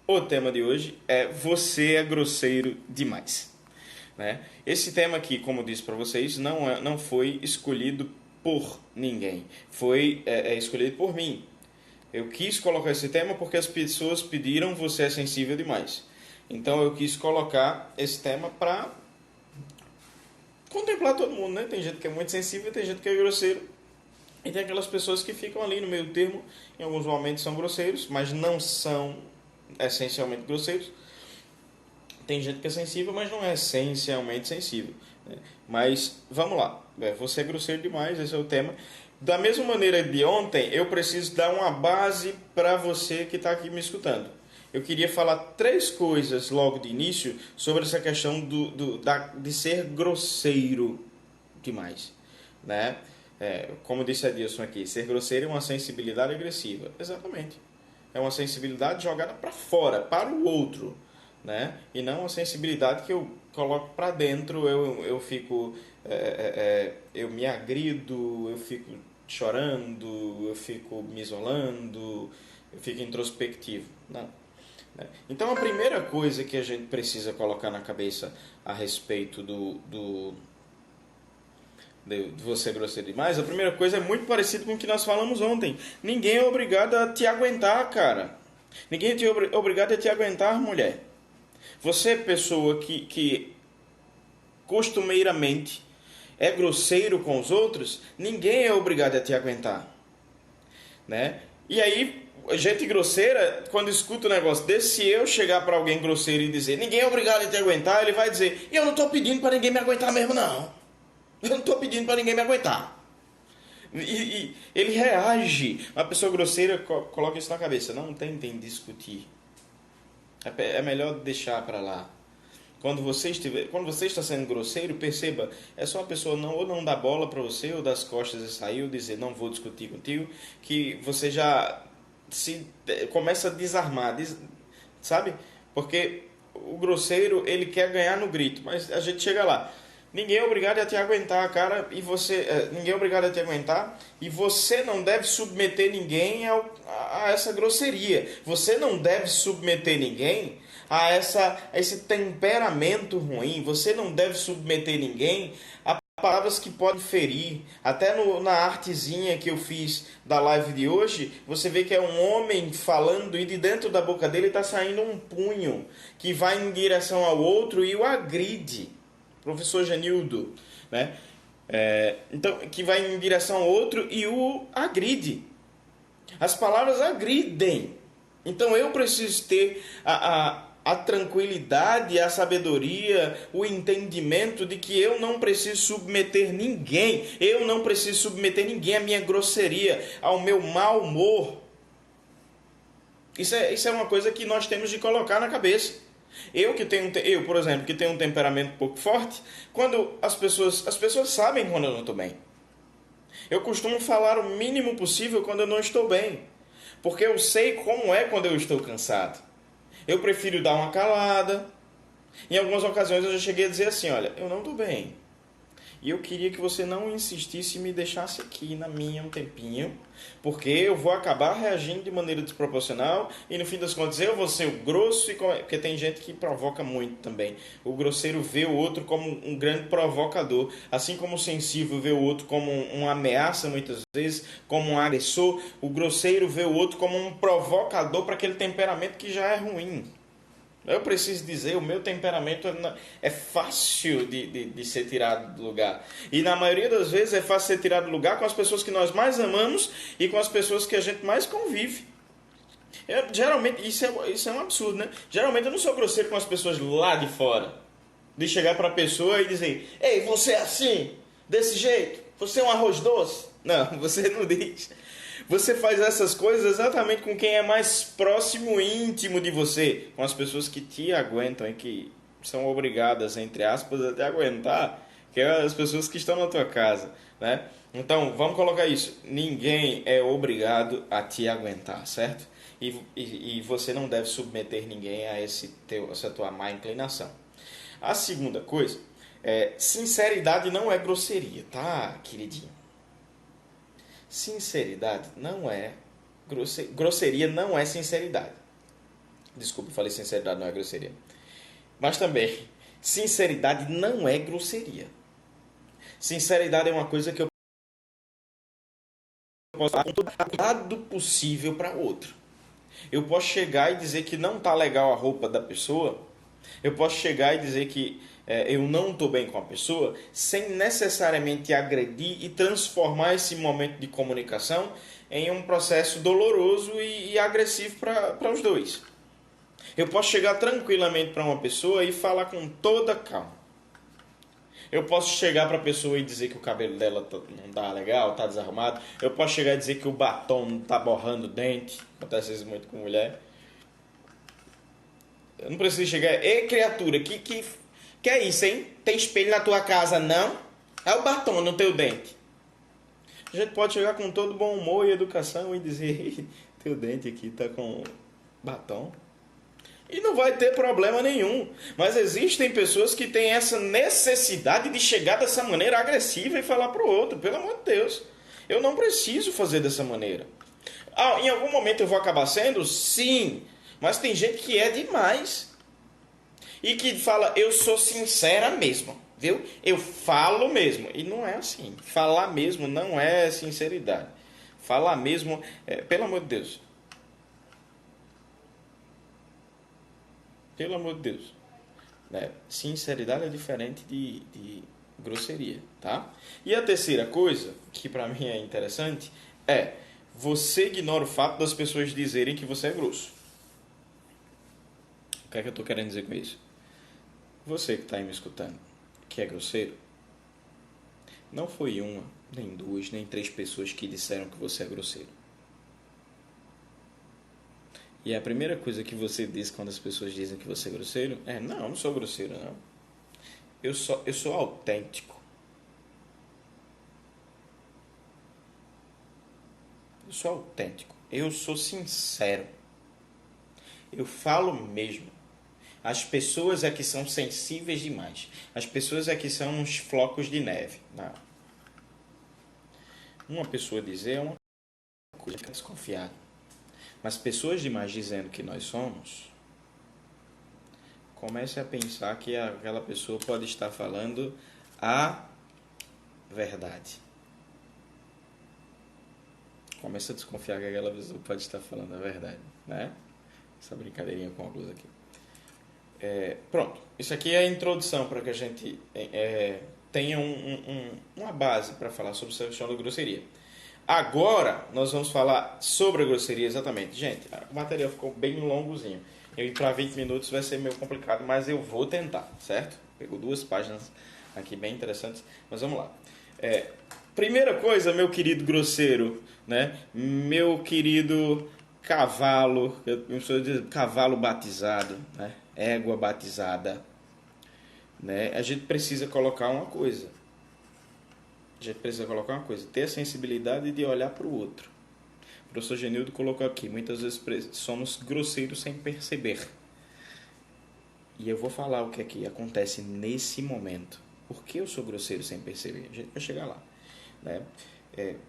O tema de hoje é Você é grosseiro demais. Né? Esse tema aqui, como eu disse para vocês, não foi escolhido por ninguém. Foi escolhido por mim. Eu quis colocar esse tema porque as pessoas pediram Você é sensível demais. Então eu quis colocar esse tema para contemplar todo mundo, né? Tem gente que é muito sensível, tem gente que é grosseiro. E tem aquelas pessoas que ficam ali no meio termo, em alguns momentos são grosseiros, mas não são essencialmente grosseiros. Tem gente que é sensível, mas não é essencialmente sensível. Né? Mas vamos lá, você é grosseiro demais, esse é o tema. Da mesma maneira de ontem, eu preciso dar uma base para você que está aqui me escutando. Eu queria falar três coisas logo de início sobre essa questão de ser grosseiro demais. Né? Como disse a Dilson aqui, ser grosseiro é uma sensibilidade agressiva. Exatamente. É uma sensibilidade jogada para fora, para o outro, né? E não uma sensibilidade que eu coloco para dentro, eu fico, eu me agrido, eu fico chorando, eu fico me isolando, eu fico introspectivo. Não. Né? Então a primeira coisa que a gente precisa colocar na cabeça a respeito de você grosseiro demais, a primeira coisa é muito parecido com o que nós falamos ontem. Ninguém é obrigado a te aguentar, cara. Ninguém é obrigado a te aguentar, mulher. Você, pessoa que costumeiramente é grosseiro com os outros, ninguém é obrigado a te aguentar. Né? E aí, gente grosseira, quando escuta um negócio desse, se eu chegar para alguém grosseiro e dizer ninguém é obrigado a te aguentar, ele vai dizer, eu não estou pedindo para ninguém me aguentar mesmo, não. Eu não estou pedindo para ninguém me aguentar. E ele reage. Uma pessoa grosseira coloca isso na cabeça. Não tentem discutir. É melhor deixar para lá. Quando você está sendo grosseiro, perceba, é só a pessoa ou não dar bola para você, ou das costas e sair, ou dizer não vou discutir contigo, que você já começa a desarmar, sabe? Porque o grosseiro, ele quer ganhar no grito, mas a gente chega lá. Ninguém é obrigado a te aguentar, cara, e ninguém é obrigado a te aguentar, e você não deve submeter ninguém a essa grosseria. Você não deve submeter ninguém a esse temperamento ruim. Você não deve submeter ninguém a palavras que podem ferir. Até na artezinha que eu fiz da live de hoje, você vê que é um homem falando e de dentro da boca dele está saindo um punho que vai em direção ao outro e o agride. Professor Genildo, né? Então, que vai em direção ao outro e o agride. As palavras agridem. Então eu preciso ter a tranquilidade, a sabedoria, o entendimento de que eu não preciso submeter ninguém. Eu não preciso submeter ninguém à minha grosseria, ao meu mau humor. Isso é uma coisa que nós temos de colocar na cabeça. Eu, por exemplo, que tenho um temperamento um pouco forte, quando as pessoas sabem quando eu não estou bem. Eu costumo falar o mínimo possível quando eu não estou bem, porque eu sei como é quando eu estou cansado. Eu prefiro dar uma calada. Em algumas ocasiões eu já cheguei a dizer assim, olha, eu não estou bem. E eu queria que você não insistisse e me deixasse aqui na minha um tempinho, porque eu vou acabar reagindo de maneira desproporcional e no fim das contas eu vou ser o grosso, porque tem gente que provoca muito também. O grosseiro vê o outro como um grande provocador, assim como o sensível vê o outro como uma ameaça muitas vezes, como um agressor, o grosseiro vê o outro como um provocador para aquele temperamento que já é ruim. Eu preciso dizer, o meu temperamento é fácil de ser tirado do lugar. E na maioria das vezes é fácil ser tirado do lugar com as pessoas que nós mais amamos e com as pessoas que a gente mais convive. Geralmente, isso é um absurdo, né? Geralmente eu não sou grosseiro com as pessoas lá de fora. De chegar para a pessoa e dizer, ei, você é assim, desse jeito, você é um arroz doce. Não, você não diz. Você faz essas coisas exatamente com quem é mais próximo e íntimo de você, com as pessoas que te aguentam e que são obrigadas, entre aspas, a te aguentar, que é as pessoas que estão na tua casa, né? Então, vamos colocar isso. Ninguém é obrigado a te aguentar, certo? E você não deve submeter ninguém a essa tua má inclinação. A segunda coisa sinceridade não é grosseria, tá, queridinho? Sinceridade não é grosseria, não é sinceridade. Desculpa, falei sinceridade, não é grosseria. Mas também, sinceridade não é grosseria. Sinceridade é uma coisa que eu posso dar com todo cuidado possível para outro. Eu posso chegar e dizer que não tá legal a roupa da pessoa. Eu posso chegar e dizer que eu não estou bem com a pessoa, sem necessariamente agredir e transformar esse momento de comunicação em um processo doloroso e agressivo para os dois. Eu posso chegar tranquilamente para uma pessoa e falar com toda calma. Eu posso chegar para a pessoa e dizer que o cabelo dela não tá legal, tá desarrumado. Eu posso chegar e dizer que o batom não tá borrando o dente. Acontece isso muito com mulher. Eu não preciso chegar... Ei, criatura, que é isso, hein? Tem espelho na tua casa, não? É o batom no teu dente. A gente pode chegar com todo bom humor e educação e dizer... Teu dente aqui tá com batom. E não vai ter problema nenhum. Mas existem pessoas que têm essa necessidade de chegar dessa maneira agressiva e falar pro outro. Pelo amor de Deus. Eu não preciso fazer dessa maneira. Em algum momento eu vou acabar sendo? Sim. Mas tem gente que é demais. E que fala, eu sou sincera mesmo. Viu? Eu falo mesmo. E não é assim. Falar mesmo não é sinceridade. Falar mesmo, pelo amor de Deus. Pelo amor de Deus. Sinceridade é diferente de grosseria, tá? E a terceira coisa, que pra mim é interessante, você ignora o fato das pessoas dizerem que você é grosso. O que é que eu tô querendo dizer com isso? Você que tá aí me escutando, que é grosseiro, não foi uma, nem duas, nem três pessoas que disseram que você é grosseiro. E a primeira coisa que você diz quando as pessoas dizem que você é grosseiro não, eu não sou grosseiro, não. Eu sou autêntico. Eu sou autêntico. Eu sou sincero. Eu falo mesmo. As pessoas é que são sensíveis demais. As pessoas é que são uns flocos de neve. Não. Uma pessoa dizer é uma coisa que é desconfiada. Mas pessoas demais dizendo que nós somos, comece a pensar que aquela pessoa pode estar falando a verdade. Comece a desconfiar que aquela pessoa pode estar falando a verdade, né? Essa brincadeirinha com óculos aqui. Pronto, isso aqui é a introdução para que a gente tenha uma base para falar sobre essa questão da grosseria. Agora nós vamos falar sobre a grosseria exatamente. Gente, o material ficou bem longozinho. Eu ir para 20 minutos vai ser meio complicado, mas eu vou tentar, certo? Pegou 2 páginas aqui bem interessantes, mas vamos lá. Primeira coisa, meu querido grosseiro, né? Meu querido cavalo, cavalo batizado, né? Égua batizada, né? A gente precisa colocar uma coisa. Ter a sensibilidade de olhar para o outro. O professor Genildo colocou aqui, muitas vezes somos grosseiros sem perceber. E eu vou falar o que é que acontece nesse momento. Por que eu sou grosseiro sem perceber? A gente vai chegar lá, né?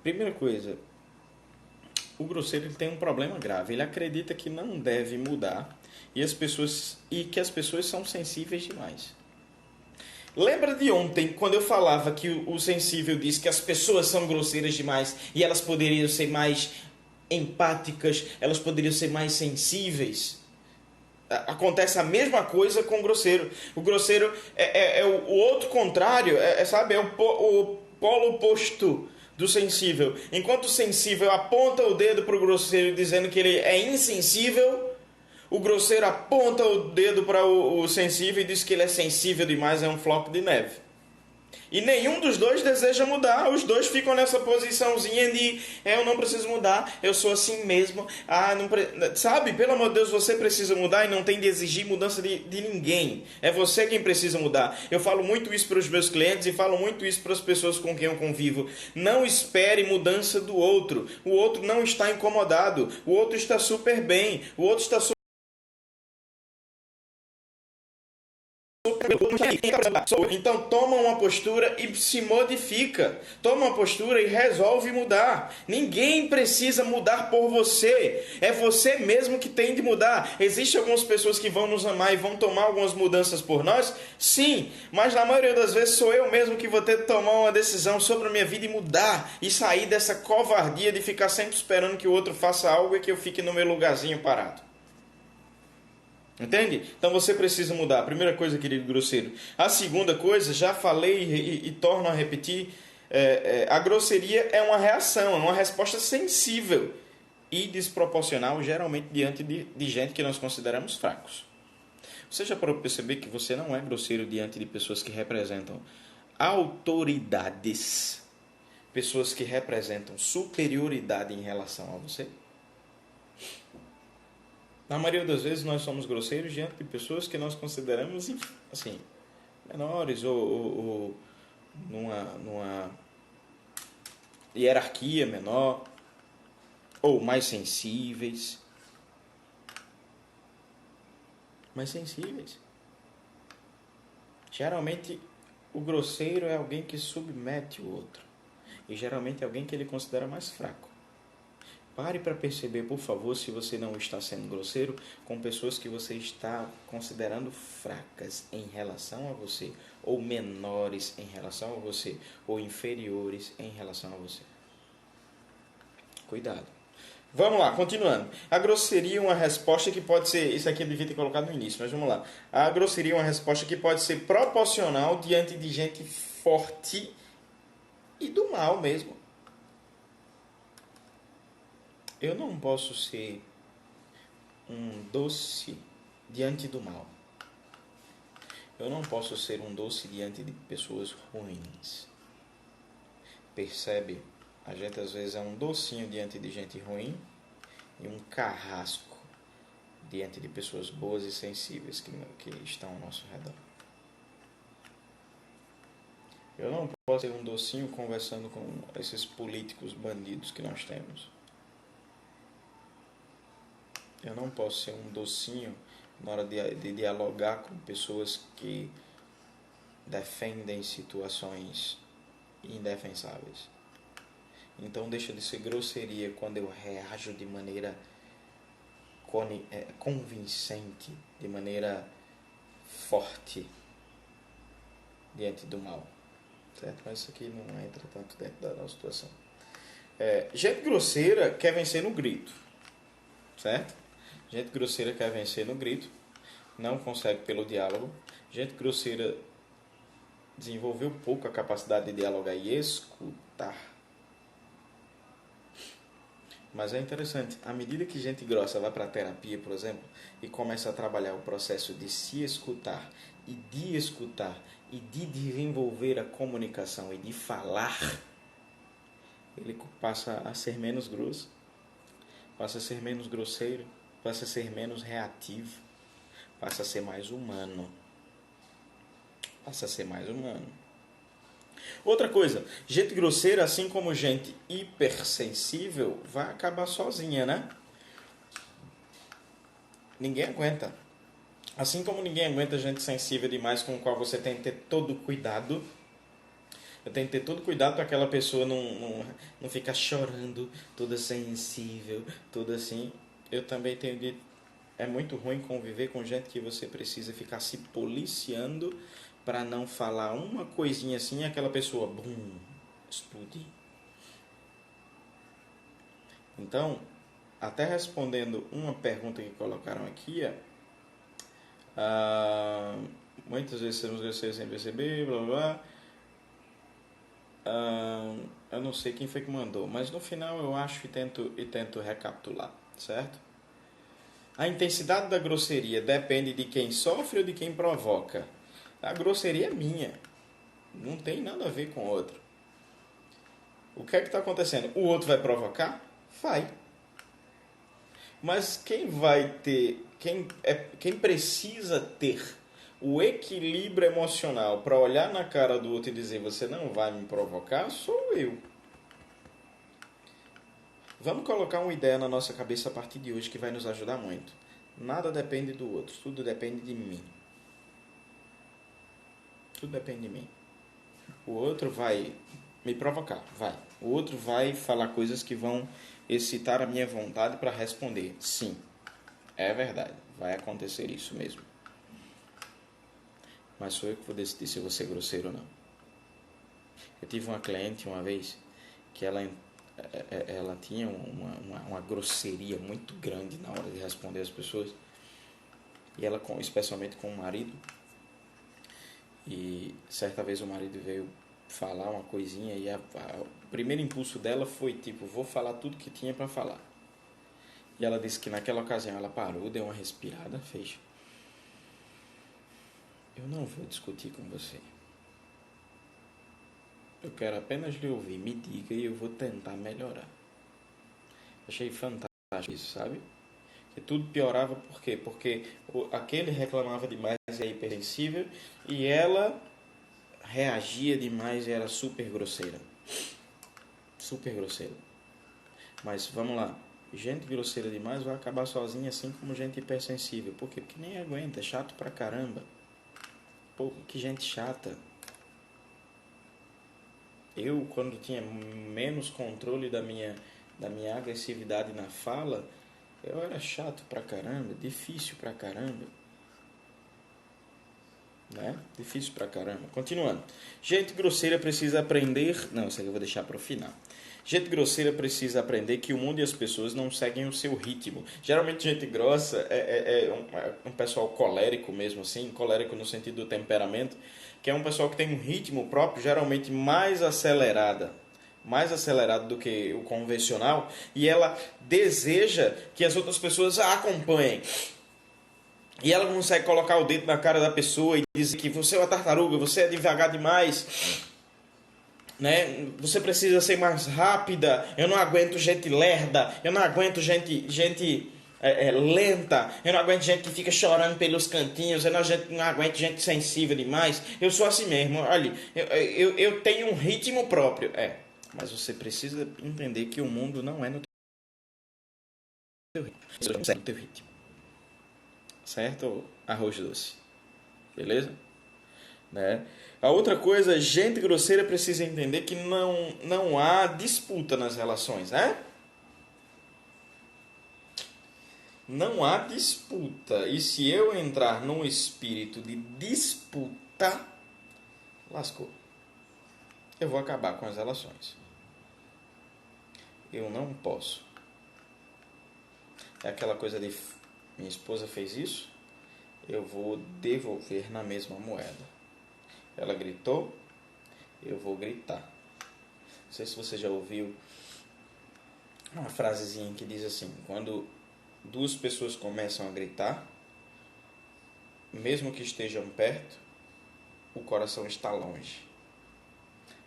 Primeira coisa, o grosseiro ele tem um problema grave. Ele acredita que não deve mudar e que as pessoas são sensíveis demais. Lembra de ontem, quando eu falava que o sensível disse que as pessoas são grosseiras demais e elas poderiam ser mais empáticas, elas poderiam ser mais sensíveis? Acontece a mesma coisa com o grosseiro. O grosseiro é o outro contrário, sabe? É o polo oposto do sensível. Enquanto o sensível aponta o dedo para o grosseiro dizendo que ele é insensível, o grosseiro aponta o dedo para o sensível e diz que ele é sensível demais, é um floco de neve. E nenhum dos dois deseja mudar. Os dois ficam nessa posiçãozinha de eu não preciso mudar, eu sou assim mesmo. Sabe, pelo amor de Deus, você precisa mudar e não tem de exigir mudança de ninguém. É você quem precisa mudar. Eu falo muito isso para os meus clientes e falo muito isso para as pessoas com quem eu convivo. Não espere mudança do outro. O outro não está incomodado. O outro está super bem. O outro está super Então toma uma postura e se modifica. Toma uma postura e resolve mudar. Ninguém precisa mudar por você. É você mesmo que tem de mudar. Existem algumas pessoas que vão nos amar e vão tomar algumas mudanças por nós? Sim, mas na maioria das vezes sou eu mesmo que vou ter que tomar uma decisão sobre a minha vida e mudar. E sair dessa covardia de ficar sempre esperando que o outro faça algo e que eu fique no meu lugarzinho parado. Entende? Então você precisa mudar. A primeira coisa, querido grosseiro. A segunda coisa, já falei e torno a repetir, a grosseria é uma reação, é uma resposta sensível e desproporcional, geralmente diante de gente que nós consideramos fracos. Você já parou para perceber que você não é grosseiro diante de pessoas que representam autoridades, pessoas que representam superioridade em relação a você? Na maioria das vezes nós somos grosseiros diante de pessoas que nós consideramos assim, menores ou numa hierarquia menor ou mais sensíveis. Mais sensíveis. Geralmente o grosseiro é alguém que submete o outro. E geralmente é alguém que ele considera mais fraco. Pare para perceber, por favor, se você não está sendo grosseiro com pessoas que você está considerando fracas em relação a você, ou menores em relação a você, ou inferiores em relação a você. Cuidado. Vamos lá, continuando. A grosseria é uma resposta que pode ser... Isso aqui eu devia ter colocado no início, mas vamos lá. A grosseria é uma resposta que pode ser proporcional diante de gente forte e do mal mesmo. Eu não posso ser um doce diante do mal. Eu não posso ser um doce diante de pessoas ruins. Percebe? A gente às vezes é um docinho diante de gente ruim e um carrasco diante de pessoas boas e sensíveis que estão ao nosso redor. Eu não posso ser um docinho conversando com esses políticos bandidos que nós temos. Eu não posso ser um docinho na hora de dialogar com pessoas que defendem situações indefensáveis. Então deixa de ser grosseria quando eu reajo de maneira convincente, de maneira forte diante do mal. Certo? Mas isso aqui não entra tanto dentro da nossa situação. Gente grosseira quer vencer no grito. Certo? Gente grosseira quer vencer no grito, não consegue pelo diálogo. Gente grosseira desenvolveu pouco a capacidade de dialogar e escutar. Mas é interessante, à medida que gente grossa vai para a terapia, por exemplo, e começa a trabalhar o processo de se escutar e de desenvolver a comunicação e de falar, ele passa a ser menos grosso, passa a ser menos grosseiro, passa a ser menos reativo, passa a ser mais humano. Passa a ser mais humano. Outra coisa, gente grosseira, assim como gente hipersensível, vai acabar sozinha, né? Ninguém aguenta. Assim como ninguém aguenta gente sensível demais, com o qual você tem que ter todo cuidado. Eu tenho que ter todo cuidado para aquela pessoa não ficar chorando, toda sensível, toda assim. Eu também tenho de... É muito ruim conviver com gente que você precisa ficar se policiando para não falar uma coisinha assim e aquela pessoa, bum, explodir. Então, até respondendo uma pergunta que colocaram aqui, muitas vezes temos grosseiros sem perceber, blá blá blá. Eu não sei quem foi que mandou, mas no final eu acho e tento recapitular, certo? A intensidade da grosseria depende de quem sofre ou de quem provoca. A grosseria é minha, não tem nada a ver com o outro. O que é que está acontecendo? O outro vai provocar? Vai. Mas quem vai ter, quem precisa ter o equilíbrio emocional para olhar na cara do outro e dizer você não vai me provocar, sou eu. Vamos colocar uma ideia na nossa cabeça a partir de hoje que vai nos ajudar muito. Nada depende do outro, tudo depende de mim. Tudo depende de mim. O outro vai me provocar, vai. O outro vai falar coisas que vão excitar a minha vontade para responder. Sim, é verdade. Vai acontecer isso mesmo. Mas sou eu que vou decidir se eu vou ser grosseiro ou não. Eu tive uma cliente uma vez que ela tinha uma grosseria muito grande na hora de responder as pessoas. E ela, especialmente com o marido. E certa vez o marido veio falar uma coisinha e o primeiro impulso dela foi tipo, vou falar tudo que tinha para falar. E ela disse que naquela ocasião ela parou, deu uma respirada, fez: eu não vou discutir com você. Eu quero apenas lhe ouvir, me diga e eu vou tentar melhorar. Achei fantástico isso, sabe? Que tudo piorava por quê? Porque aquele reclamava demais e era hipersensível e ela reagia demais e era super grosseira. Super grosseira. Mas vamos lá. Gente grosseira demais vai acabar sozinha, assim como gente hipersensível. Por quê? Porque nem aguenta, é chato pra caramba. Pô, que gente chata. Eu, quando tinha menos controle da minha agressividade na fala, eu era chato pra caramba, difícil pra caramba. Né? Difícil pra caramba. Continuando. Gente grosseira precisa aprender... Não, isso aqui eu vou deixar pro final. Gente grosseira precisa aprender que o mundo e as pessoas não seguem o seu ritmo. Geralmente gente grossa é um pessoal colérico mesmo assim, colérico no sentido do temperamento, que é um pessoal que tem um ritmo próprio, geralmente mais acelerado do que o convencional, e ela deseja que as outras pessoas a acompanhem. E ela consegue colocar o dedo na cara da pessoa e dizer que você é uma tartaruga, você é devagar demais, né? Você precisa ser mais rápida. Eu não aguento gente lerda, eu não aguento gente lenta, eu não aguento gente que fica chorando pelos cantinhos, eu não aguento gente sensível demais. Eu sou assim mesmo. Olha, eu tenho um ritmo próprio. Mas você precisa entender que o mundo não é no teu ritmo, é no teu ritmo. Certo, arroz doce? Beleza? Né? A outra coisa, gente grosseira precisa entender que não há disputa nas relações, né? Não há disputa. E se eu entrar num espírito de disputa, lascou. Eu vou acabar com as relações. Eu não posso. É aquela coisa de minha esposa fez isso, eu vou devolver na mesma moeda. Ela gritou, eu vou gritar. Não sei se você já ouviu uma frasezinha que diz assim: quando duas pessoas começam a gritar, mesmo que estejam perto, o coração está longe.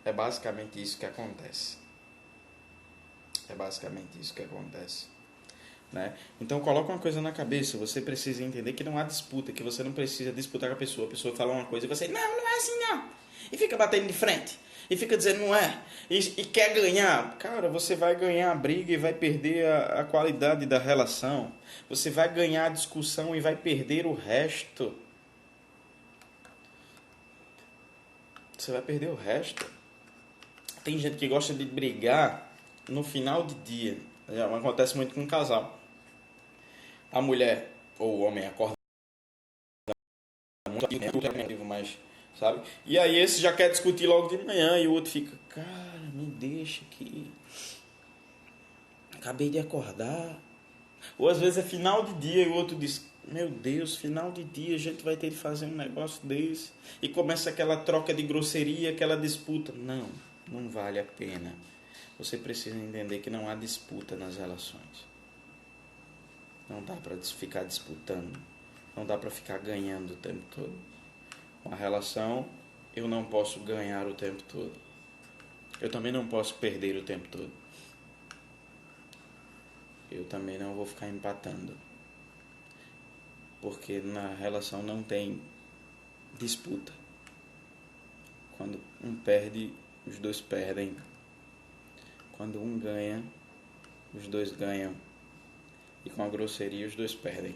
É basicamente isso que acontece. É basicamente isso que acontece. Né? Então coloca uma coisa na cabeça, você precisa entender que não há disputa, que você não precisa disputar com a pessoa fala uma coisa e você, não é assim não, e fica batendo de frente, e fica dizendo não é, e quer ganhar. Cara, você vai ganhar a briga e vai perder a qualidade da relação, você vai ganhar a discussão e vai perder o resto. Você vai perder o resto. Tem gente que gosta de brigar no final de dia. Acontece muito com um casal. A mulher ou o homem acorda muito, mas, sabe? E aí esse já quer discutir logo de manhã e o outro fica, cara, me deixa aqui. Acabei de acordar. Ou às vezes é final de dia e o outro diz, meu Deus, final de dia a gente vai ter de fazer um negócio desse. E começa aquela troca de grosseria, aquela disputa. Não vale a pena. Você precisa entender que não há disputa nas relações. Não dá para ficar disputando. Não dá para ficar ganhando o tempo todo. Uma relação, eu não posso ganhar o tempo todo. Eu também não posso perder o tempo todo. Eu também não vou ficar empatando. Porque na relação não tem disputa. Quando um perde, os dois perdem. Quando um ganha, os dois ganham. E com a grosseria, os dois perdem.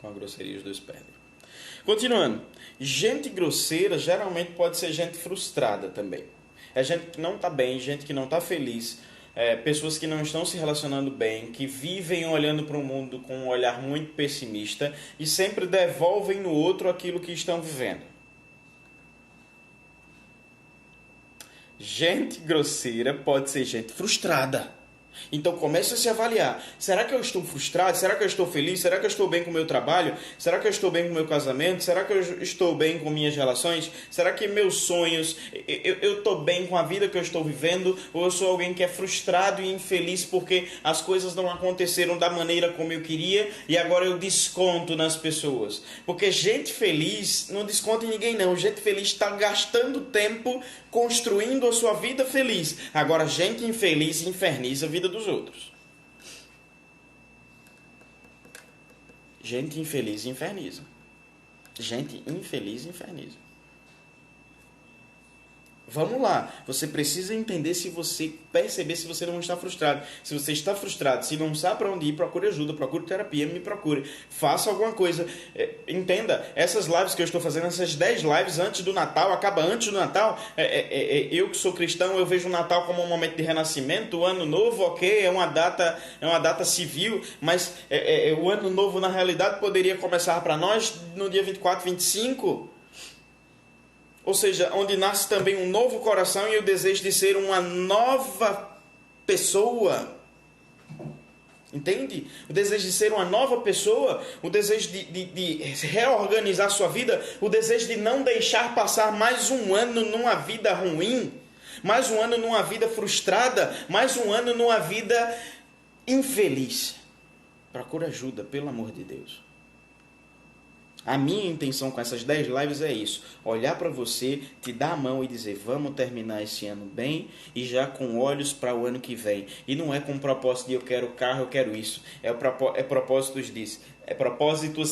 Com a grosseria, os dois perdem. Continuando, gente grosseira geralmente pode ser gente frustrada também. É gente que não está bem, gente que não está feliz, pessoas que não estão se relacionando bem, que vivem olhando para o mundo com um olhar muito pessimista e sempre devolvem no outro aquilo que estão vivendo. Gente grosseira pode ser gente frustrada. Então comece a se avaliar. Será que eu estou frustrado? Será que eu estou feliz? Será que eu estou bem com o meu trabalho? Será que eu estou bem com o meu casamento? Será que eu estou bem com minhas relações? Será que meus sonhos, eu estou bem com a vida que eu estou vivendo? Ou eu sou alguém que é frustrado e infeliz porque as coisas não aconteceram da maneira como eu queria e agora eu desconto nas pessoas? Porque gente feliz não desconta em ninguém não. Gente feliz está gastando tempo construindo a sua vida feliz. Agora gente infeliz inferniza a vida dos outros. Gente infeliz inferniza. Gente infeliz inferniza. Vamos lá, você precisa entender se você perceber se você não está frustrado. Se você está frustrado, se não sabe para onde ir, procure ajuda, procure terapia, me procure. Faça alguma coisa. Entenda, essas lives que eu estou fazendo, essas 10 lives antes do Natal, acaba antes do Natal. Eu que sou cristão, eu vejo o Natal como um momento de renascimento. O Ano Novo, ok, é uma data civil, mas o Ano Novo na realidade poderia começar para nós no dia 24, 25. Ou seja, onde nasce também um novo coração e o desejo de ser uma nova pessoa. Entende? O desejo de ser uma nova pessoa, o desejo de reorganizar sua vida, o desejo de não deixar passar mais um ano numa vida ruim, mais um ano numa vida frustrada, mais um ano numa vida infeliz. Procura ajuda, pelo amor de Deus. A minha intenção com essas 10 lives é isso. Olhar para você, te dar a mão e dizer, vamos terminar esse ano bem e já com olhos para o ano que vem. E não é com o propósito de eu quero carro, eu quero isso. É propósitos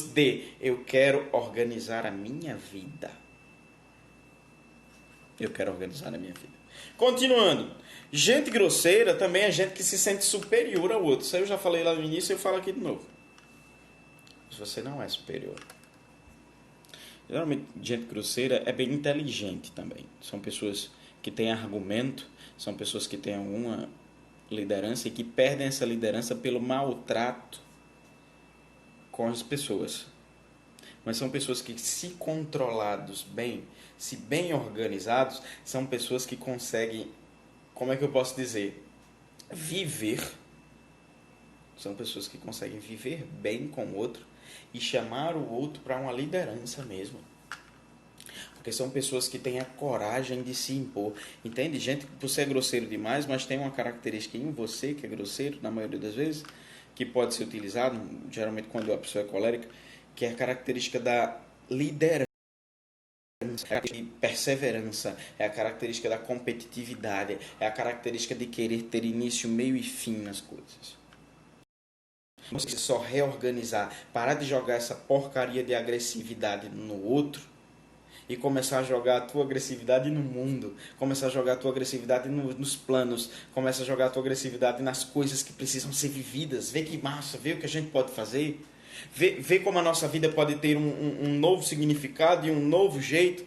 de eu quero organizar a minha vida. Eu quero organizar a minha vida. Continuando. Gente grosseira também é gente que se sente superior ao outro. Isso aí eu já falei lá no início e eu falo aqui de novo. Se você não é superior. Geralmente, gente grosseira é bem inteligente também. São pessoas que têm argumento, são pessoas que têm alguma liderança e que perdem essa liderança pelo maltrato com as pessoas. Mas são pessoas que, se controlados bem, se bem organizados, são pessoas que conseguem, como é que eu posso dizer, viver. São pessoas que conseguem viver bem com o outro e chamar o outro para uma liderança mesmo. Porque são pessoas que têm a coragem de se impor. Entende? Gente, você é grosseiro demais, mas tem uma característica em você que é grosseiro, na maioria das vezes, que pode ser utilizado, geralmente quando a pessoa é colérica, que é a característica da liderança, é a de perseverança, é a característica da competitividade, é a característica de querer ter início, meio e fim nas coisas. Você só reorganizar, parar de jogar essa porcaria de agressividade no outro e começar a jogar a tua agressividade no mundo, começar a jogar a tua agressividade nos planos, começar a jogar a tua agressividade nas coisas que precisam ser vividas. Vê que massa, vê o que a gente pode fazer, vê como a nossa vida pode ter um novo significado e um novo jeito.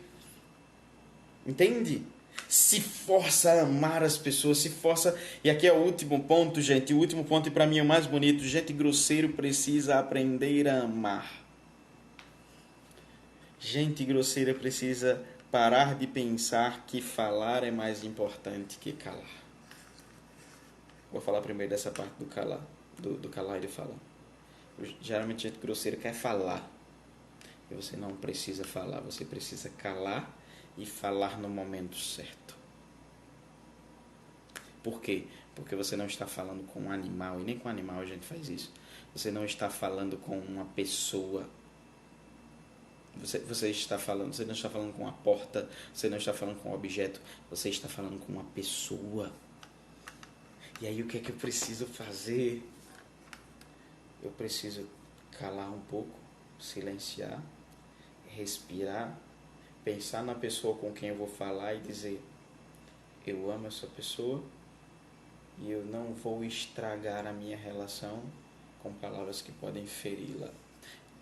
Entende? Se força a amar as pessoas, se força. E aqui é o último ponto, gente. O último ponto, e para mim é o mais bonito. Gente grosseiro precisa aprender a amar. Gente grosseira precisa parar de pensar que falar é mais importante que calar. Vou falar primeiro dessa parte do calar, do calar e do falar. Geralmente gente grosseira quer falar. E você não precisa falar, você precisa calar e falar no momento certo. Por quê? Porque você não está falando com um animal, e nem com um animal a gente faz isso. Você não está falando com uma pessoa. Você não está falando com uma porta, você não está falando com um objeto, você está falando com uma pessoa. E aí o que é que eu preciso fazer? Eu preciso calar um pouco, silenciar, respirar, pensar na pessoa com quem eu vou falar e dizer: eu amo essa pessoa e eu não vou estragar a minha relação com palavras que podem feri-la.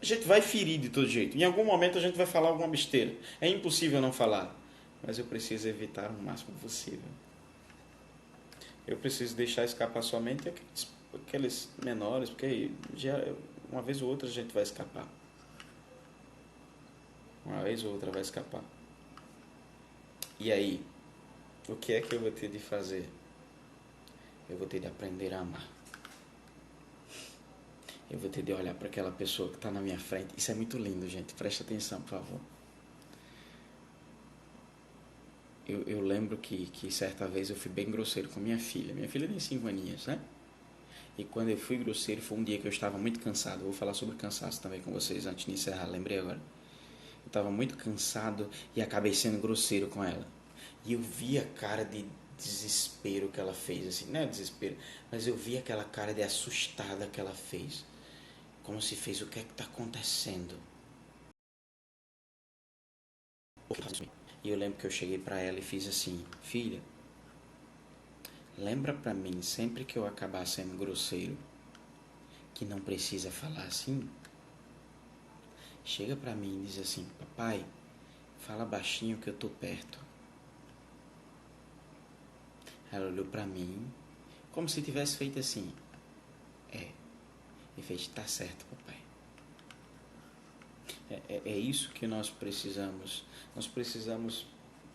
A gente vai ferir de todo jeito. Em algum momento a gente vai falar alguma besteira. É impossível não falar. Mas eu preciso evitar o máximo possível. Eu preciso deixar escapar somente aqueles menores, porque já, uma vez ou outra a gente vai escapar. Uma vez ou outra vai escapar. E aí, o que é que eu vou ter de fazer? Eu vou ter de aprender a amar. Eu vou ter de olhar para aquela pessoa que está na minha frente. Isso é muito lindo, gente. Presta atenção, por favor. Eu lembro que certa vez eu fui bem grosseiro com minha filha. Minha filha tem 5 aninhos, né? E quando eu fui grosseiro, foi um dia que eu estava muito cansado. Vou falar sobre cansaço também com vocês antes de encerrar, lembrei agora. Eu estava muito cansado e acabei sendo grosseiro com ela. E eu vi a cara de desespero que ela fez, assim, não é desespero, mas eu vi aquela cara de assustada que ela fez. Como se fez, o que é que está acontecendo? E eu lembro que eu cheguei para ela e fiz assim: filha, lembra para mim sempre que eu acabar sendo grosseiro que não precisa falar assim? Chega para mim e diz assim: papai, fala baixinho que eu tô perto. Ela olhou para mim como se tivesse feito assim: é. E fez: tá certo, papai. É isso que nós precisamos. Nós precisamos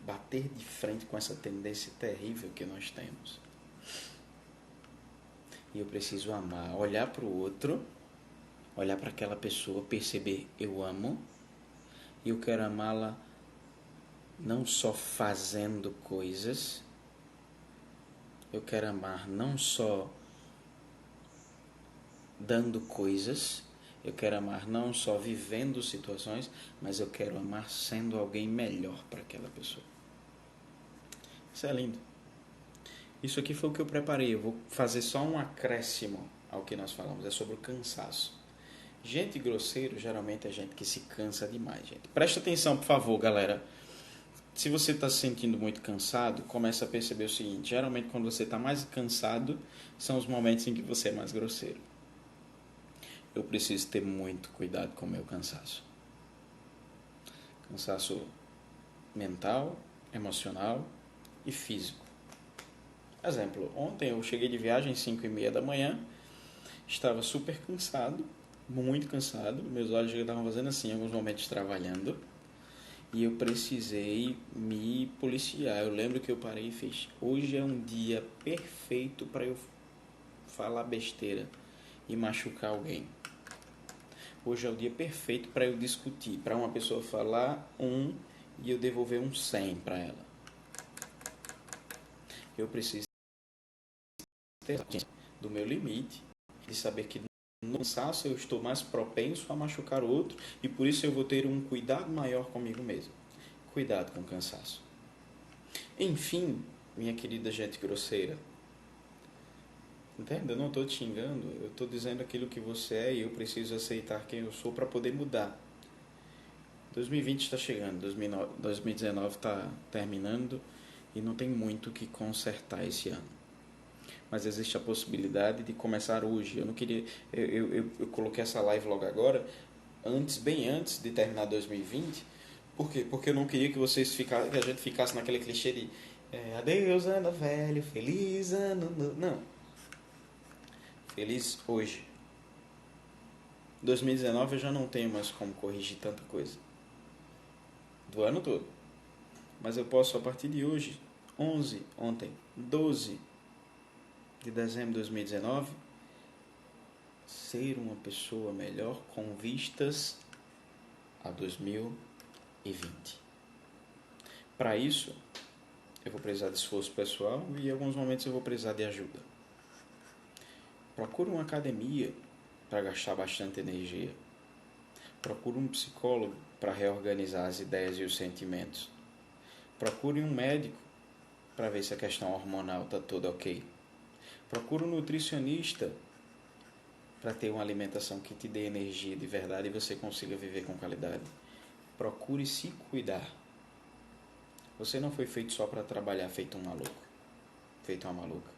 bater de frente com essa tendência terrível que nós temos. E eu preciso amar, olhar para o outro, olhar para aquela pessoa, perceber: eu amo, e eu quero amá-la não só fazendo coisas, eu quero amar não só dando coisas, eu quero amar não só vivendo situações, mas eu quero amar sendo alguém melhor para aquela pessoa. Isso é lindo. Isso aqui foi o que eu preparei. Eu vou fazer só um acréscimo ao que nós falamos. É sobre o cansaço. Gente grosseiro geralmente é gente que se cansa demais, gente. Presta atenção, por favor, galera. Se você está se sentindo muito cansado, começa a perceber o seguinte: geralmente quando você está mais cansado, são os momentos em que você é mais grosseiro. Eu preciso ter muito cuidado com o meu cansaço. Cansaço mental, emocional e físico. Exemplo, ontem eu cheguei de viagem às 5h30 da manhã, estava super cansado, muito cansado, meus olhos já estavam fazendo assim, em alguns momentos trabalhando, e eu precisei me policiar. Eu lembro que eu parei e fiz: hoje é um dia perfeito para eu falar besteira e machucar alguém. Hoje é o dia perfeito para eu discutir, para uma pessoa falar e eu devolver 100 para ela. Eu preciso ter do meu limite, de saber que no cansaço eu estou mais propenso a machucar o outro e por isso eu vou ter um cuidado maior comigo mesmo. Cuidado com o cansaço. Enfim, minha querida gente grosseira, entenda? Eu não estou te xingando, eu estou dizendo aquilo que você é e eu preciso aceitar quem eu sou para poder mudar. 2020 está chegando, 2019 está terminando e não tem muito o que consertar esse ano. Mas existe a possibilidade de começar hoje. Eu não queria. Eu coloquei essa live logo agora, bem antes de terminar 2020. Por quê? Porque eu não queria que que a gente ficasse naquele clichê de adeus, ano velho, feliz ano novo. Não. Feliz hoje. 2019 eu já não tenho mais como corrigir tanta coisa. Do ano todo. Mas eu posso, a partir de hoje, ontem, 12 de dezembro de 2019, ser uma pessoa melhor com vistas a 2020. Para isso, eu vou precisar de esforço pessoal e em alguns momentos eu vou precisar de ajuda. Procure uma academia para gastar bastante energia. Procure um psicólogo para reorganizar as ideias e os sentimentos. Procure um médico para ver se a questão hormonal está toda ok. Procure um nutricionista para ter uma alimentação que te dê energia de verdade e você consiga viver com qualidade. Procure se cuidar. Você não foi feito só para trabalhar feito um maluco, feito uma maluca.